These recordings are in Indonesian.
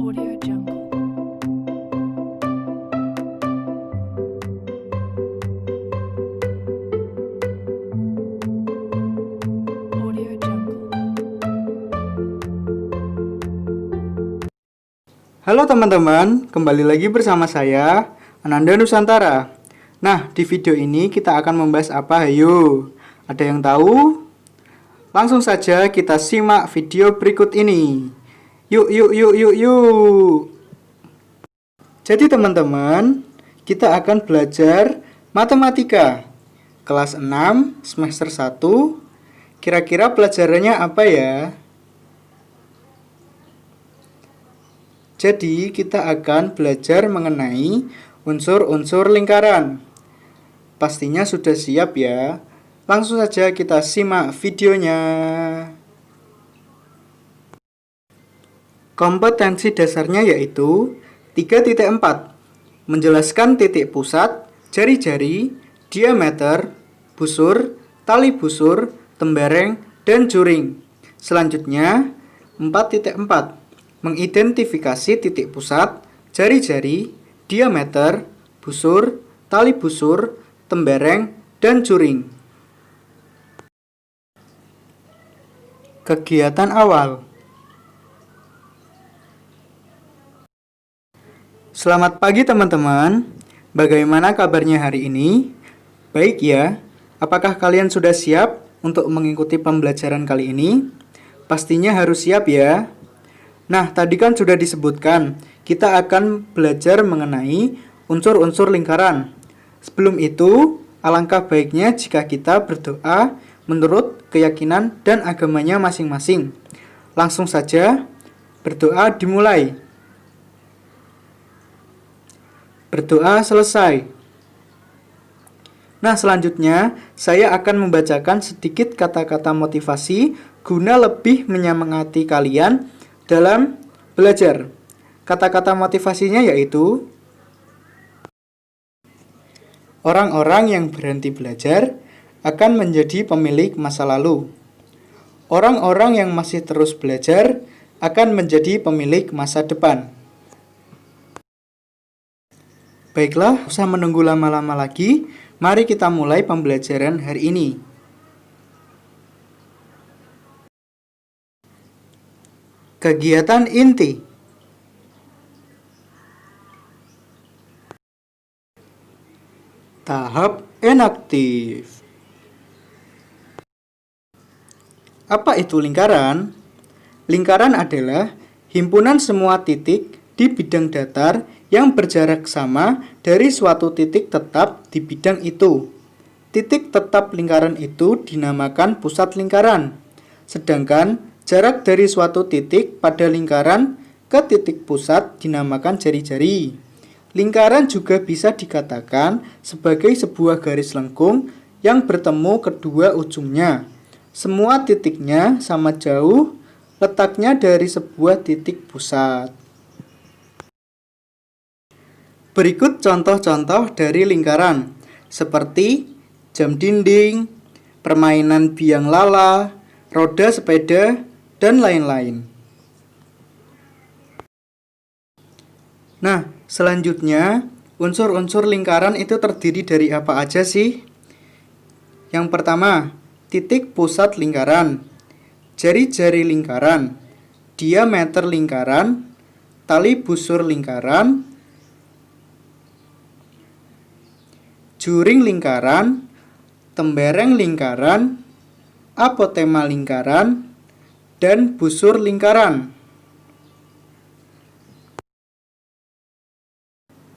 Audio Jungle. Audio Jungle. Halo teman-teman, kembali lagi bersama saya, Ananda Nusantara. Nah, di video ini kita akan membahas apa? Hayo, ada yang tahu? Langsung saja kita simak video berikut ini. Yuk. Jadi teman-teman, kita akan belajar matematika kelas 6 semester 1. Kira-kira pelajarannya apa ya? Jadi, kita akan belajar mengenai unsur-unsur lingkaran. Pastinya sudah siap ya. Langsung saja kita simak videonya. Kompetensi dasarnya yaitu 3.4. Menjelaskan titik pusat, jari-jari, diameter, busur, tali busur, tembereng, dan juring. Selanjutnya, 4.4. Mengidentifikasi titik pusat, jari-jari, diameter, busur, tali busur, tembereng, dan juring. Kegiatan awal. Selamat pagi teman-teman. Bagaimana kabarnya hari ini? Baik ya. Apakah kalian sudah siap untuk mengikuti pembelajaran kali ini? Pastinya harus siap ya. Nah, tadi kan sudah disebutkan, kita akan belajar mengenai unsur-unsur lingkaran. Sebelum itu, alangkah baiknya jika kita berdoa menurut keyakinan dan agamanya masing-masing. Langsung saja, berdoa dimulai. Berdoa selesai. Nah, selanjutnya saya akan membacakan sedikit kata-kata motivasi guna lebih menyemangati kalian dalam belajar. Kata-kata motivasinya yaitu: orang-orang yang berhenti belajar akan menjadi pemilik masa lalu. Orang-orang yang masih terus belajar akan menjadi pemilik masa depan. Baiklah, usah menunggu lama-lama lagi. Mari kita mulai pembelajaran hari ini. Kegiatan inti. Tahap inaktif. Apa itu lingkaran? Lingkaran adalah himpunan semua titik di bidang datar yang berjarak sama dari suatu titik tetap di bidang itu. Titik tetap lingkaran itu dinamakan pusat lingkaran. Sedangkan jarak dari suatu titik pada lingkaran ke titik pusat dinamakan jari-jari. Lingkaran juga bisa dikatakan sebagai sebuah garis lengkung yang bertemu kedua ujungnya. Semua titiknya sama jauh letaknya dari sebuah titik pusat. Berikut contoh-contoh dari lingkaran, seperti jam dinding, permainan biang lala, roda sepeda, dan lain-lain. Nah, selanjutnya, unsur-unsur lingkaran itu terdiri dari apa aja sih? Yang pertama, titik pusat lingkaran, jari-jari lingkaran, diameter lingkaran, tali busur lingkaran, juring lingkaran, tembereng lingkaran, apotema lingkaran, dan busur lingkaran.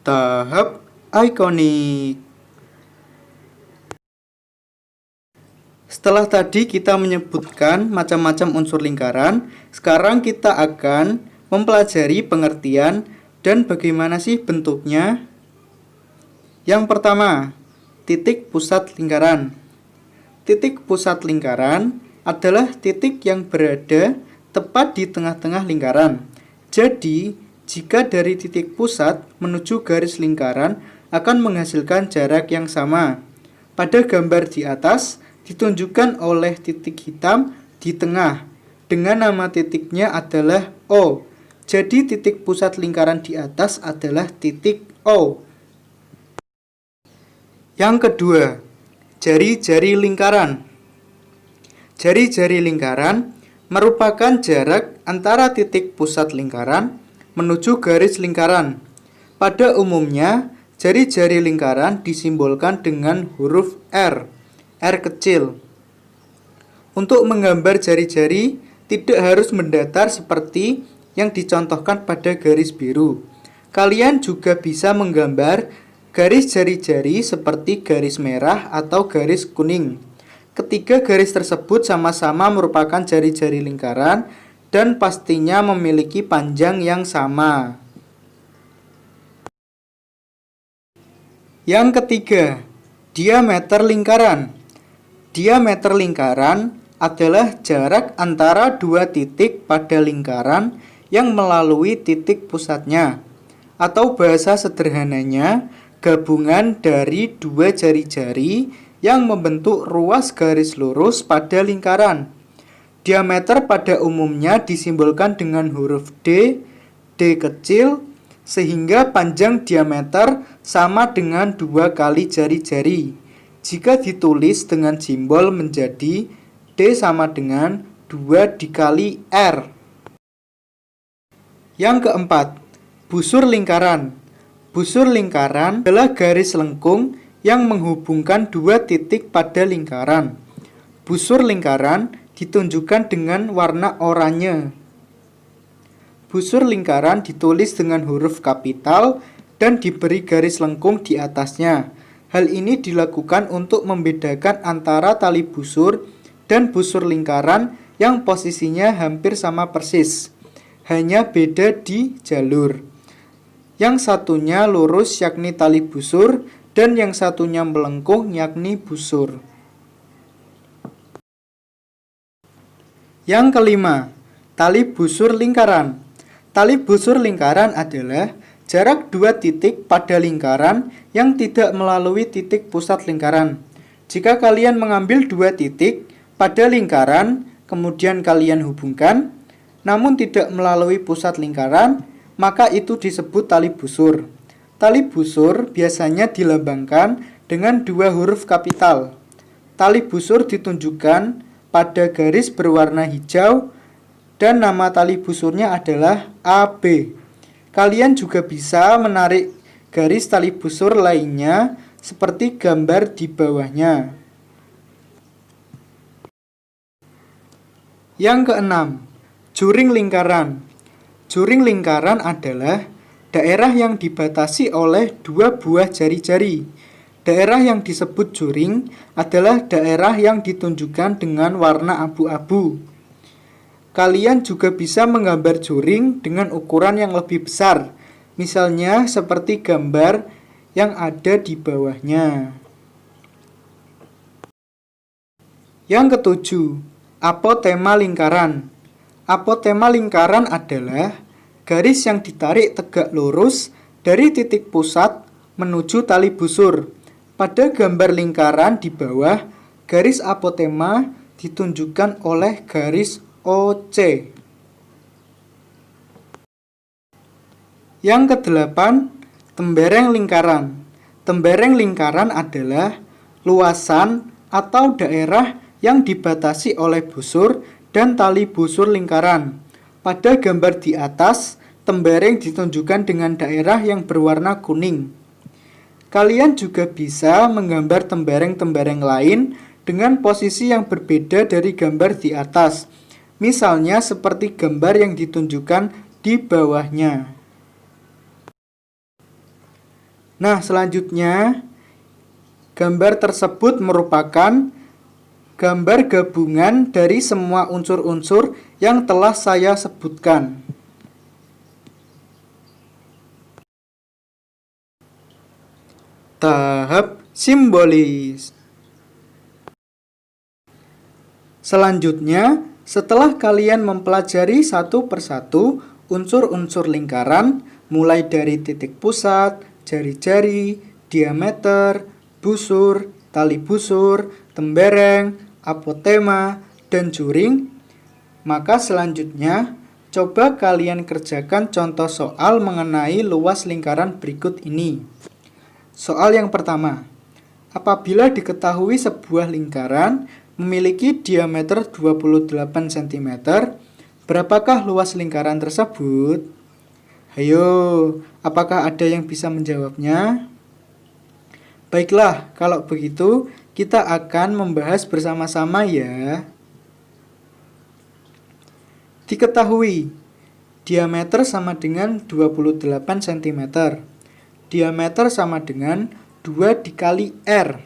Tahap ikonik. Setelah tadi kita menyebutkan macam-macam unsur lingkaran, sekarang kita akan mempelajari pengertian dan bagaimana sih bentuknya. Yang pertama, titik pusat lingkaran. Titik pusat lingkaran adalah titik yang berada tepat di tengah-tengah lingkaran. Jadi, jika dari titik pusat menuju garis lingkaran akan menghasilkan jarak yang sama. Pada gambar di atas ditunjukkan oleh titik hitam di tengah dengan nama titiknya adalah O. Jadi titik pusat lingkaran di atas adalah titik O. Yang kedua, jari-jari lingkaran. Jari-jari lingkaran merupakan jarak antara titik pusat lingkaran menuju garis lingkaran. Pada umumnya, jari-jari lingkaran disimbolkan dengan huruf R kecil. Untuk menggambar jari-jari, tidak harus mendatar seperti yang dicontohkan pada garis biru. Kalian juga bisa menggambar garis jari-jari seperti garis merah atau garis kuning. Ketiga garis tersebut sama-sama merupakan jari-jari lingkaran dan pastinya memiliki panjang yang sama. Yang ketiga, diameter lingkaran. Diameter lingkaran adalah jarak antara dua titik pada lingkaran yang melalui titik pusatnya. Atau bahasa sederhananya, gabungan dari dua jari-jari yang membentuk ruas garis lurus pada lingkaran. Diameter pada umumnya disimbolkan dengan huruf D kecil, sehingga panjang diameter sama dengan 2 kali jari-jari. Jika ditulis dengan simbol menjadi D sama dengan 2 dikali R. Yang keempat, busur lingkaran. Busur lingkaran adalah garis lengkung yang menghubungkan dua titik pada lingkaran. Busur lingkaran ditunjukkan dengan warna oranye. Busur lingkaran ditulis dengan huruf kapital dan diberi garis lengkung di atasnya. Hal ini dilakukan untuk membedakan antara tali busur dan busur lingkaran yang posisinya hampir sama persis. Hanya beda di jalur. Yang satunya lurus yakni tali busur, dan yang satunya melengkung yakni busur. Yang kelima, tali busur lingkaran. Tali busur lingkaran adalah jarak dua titik pada lingkaran yang tidak melalui titik pusat lingkaran. Jika kalian mengambil dua titik pada lingkaran, kemudian kalian hubungkan, namun tidak melalui pusat lingkaran, maka itu disebut tali busur. Tali busur biasanya dilambangkan dengan dua huruf kapital. Tali busur ditunjukkan pada garis berwarna hijau dan nama tali busurnya adalah AB. Kalian juga bisa menarik garis tali busur lainnya seperti gambar di bawahnya. Yang keenam, juring lingkaran. Juring lingkaran adalah daerah yang dibatasi oleh dua buah jari-jari. Daerah yang disebut juring adalah daerah yang ditunjukkan dengan warna abu-abu. Kalian juga bisa menggambar juring dengan ukuran yang lebih besar, misalnya seperti gambar yang ada di bawahnya. Yang ketujuh, apotema lingkaran. Apotema lingkaran adalah garis yang ditarik tegak lurus dari titik pusat menuju tali busur. Pada gambar lingkaran di bawah, garis apotema ditunjukkan oleh garis OC. Yang kedelapan, tembereng lingkaran. Tembereng lingkaran adalah luasan atau daerah yang dibatasi oleh busur dan tali busur lingkaran. Pada gambar di atas, tembereng ditunjukkan dengan daerah yang berwarna kuning. Kalian juga bisa menggambar tembereng-tembereng lain dengan posisi yang berbeda dari gambar di atas. Misalnya seperti gambar yang ditunjukkan di bawahnya. Nah, selanjutnya gambar tersebut merupakan gambar gabungan dari semua unsur-unsur yang telah saya sebutkan. Tahap simbolis. Selanjutnya, setelah kalian mempelajari satu persatu unsur-unsur lingkaran, mulai dari titik pusat, jari-jari, diameter, busur, tali busur, tembereng, apotema, dan juring, maka selanjutnya Coba kalian kerjakan contoh soal mengenai luas lingkaran berikut ini. Soal yang pertama. Apabila diketahui sebuah lingkaran memiliki diameter 28 cm, berapakah luas lingkaran tersebut? Hayo, apakah ada yang bisa menjawabnya? Baiklah, kalau begitu kita akan membahas bersama-sama ya. Diketahui, diameter sama dengan 28 cm. Diameter sama dengan 2 dikali R.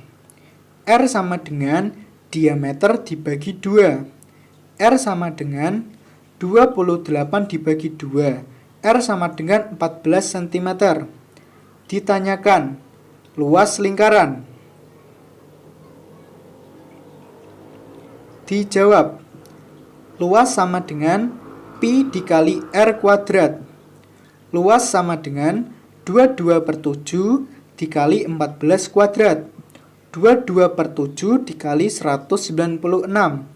R sama dengan diameter dibagi 2. R sama dengan 28 dibagi 2. R sama dengan 14 cm. Ditanyakan, luas lingkaran. Dijawab, luas sama dengan pi dikali R kuadrat. Luas sama dengan 22/7 dikali 14 kuadrat. 22/7 dikali 196.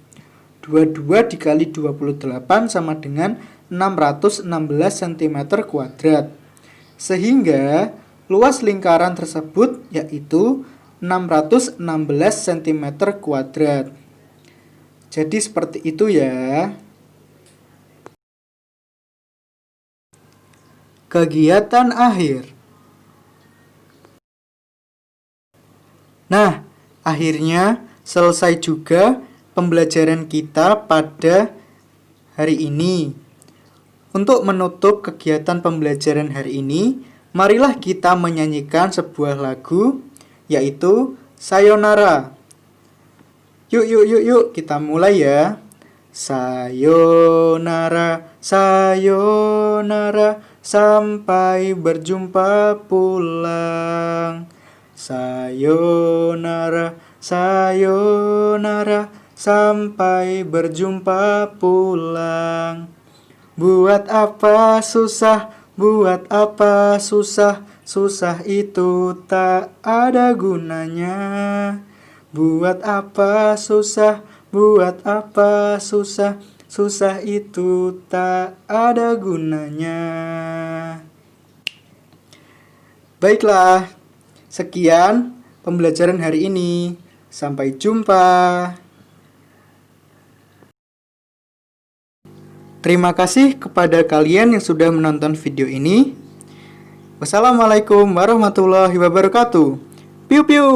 22 dikali 28 sama dengan 616 cm kuadrat. Sehingga luas lingkaran tersebut yaitu 616 cm kuadrat. Jadi seperti itu ya. Kegiatan akhir. Nah, akhirnya selesai juga pembelajaran kita pada hari ini. Untuk menutup kegiatan pembelajaran hari ini, marilah kita menyanyikan sebuah lagu, yaitu Sayonara. Yuk, kita mulai ya. Sayonara, sayonara, sampai berjumpa pulang. Sayonara, sayonara, sampai berjumpa pulang. Buat apa susah, buat apa susah, susah itu tak ada gunanya. Buat apa susah, buat apa susah, susah itu tak ada gunanya. Baiklah, sekian pembelajaran hari ini. Sampai jumpa. Terima kasih kepada kalian yang sudah menonton video ini. Wassalamualaikum warahmatullahi wabarakatuh. Piu piu.